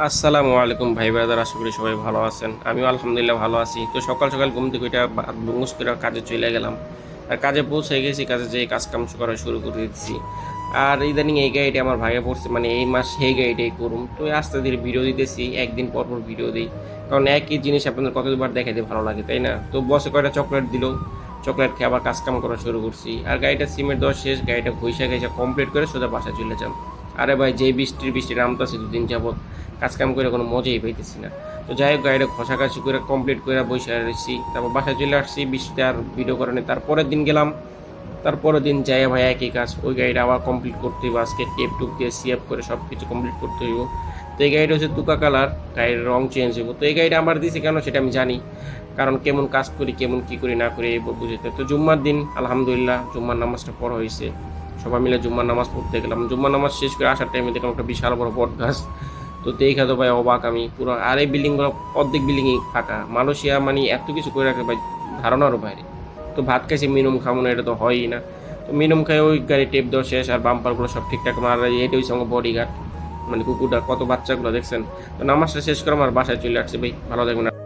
আসসালামু আলাইকুম ভাই ব্রাদার, আশা করি সবাই ভালো আছেন। আমিও আলহামদুলিল্লাহ ভালো আছি। তো সকাল সকাল ঘুম থেকে ওইটা বুঙ্গুস করে কাজে চলে গেলাম। আর কাজে পৌঁছে গেছি, কাজে যেয়ে কাজ কাম করা শুরু করে দিচ্ছি। আর ইদানিং এই গাড়িটা আমার ভাগে পড়ছে, মানে এই মাস এই গাড়িটাই করুম। তো আস্তে ধীরে ভিডিও দিতেছি, একদিন পর পর ভিডিও দিই, কারণ একই জিনিস আপনাদের কতবার দেখাইতে ভালো লাগে, তাই না? তো বসে কয়টা চকলেট দিল, চকলেট খেয়ে আবার কাজ কাম করা শুরু করছি। আর গাড়িটা সিমেন্ট দেওয়া শেষ, গাড়িটা ঘষা ঘেঁষা কমপ্লিট করে সোজা বাসায় চলে যান। আরে ভাই, যেই বৃষ্টি নামতেছে দুদিন যাবত, কাজকাম করে কোনো মজাই পাইতেছি না। তো যাই হোক, গাড়িটা ঘষাঘাষি করে কমপ্লিট করে বসে রয়েছি। তারপর বাসায় চলে আসছি, বৃষ্টিতে আর ভিডিও করে নি। তারপরের দিন গেলাম, তারপরের দিন যাই ভাই একই কাজ, ওই গাড়িটা আবার কমপ্লিট করতে হইব। আজকে টেপ টুপ দিয়ে সিএফ করে সব কিছু কমপ্লিট করতে হইব। তো এই গাড়িটা হচ্ছে তুকা কালার, গাড়ির রং চেঞ্জ হইব। তো এই গাড়িটা আমার দিয়েছে কেন সেটা আমি জানি, কারণ কেমন কাজ করি, কেমন কী করি না করি এই বুঝতে। তো জুম্মার দিন আলহামদুলিল্লাহ জুম্মার নামাজটা পড়া হয়েছে, সবাই মিলে জুম্মার নামাজ পড়তে গেলাম। জুম্মার নামাজ শেষ করে আসার টাইমে দেখলাম একটা বিশাল বড় বট গাছ। তো দেখা তো ভাই অবাক আমি পুরো। আর এই বিল্ডিংগুলো অর্ধেক বিল্ডিংই ফাঁকা। মালয়েশিয়া মানে এত কিছু করে রাখে ভাই, ধারণারও বাইরে। তো ভাত খাইছি, মিনিমাম খাবো না, এটা তো হয়ই না। তো মিনিমাম খাই, ওই গাড়ি টেপ দেওয়া শেষ, আর বাম্পারগুলো সব ঠিকঠাক মার। এটা হচ্ছে আমার বডি গার্ড, মানে কুকুরটা, কত বাচ্চাগুলো দেখছেন। তো নামাজটা শেষ করে আমার বাসায় চলে আসছে ভাই। ভালো থাকবেন।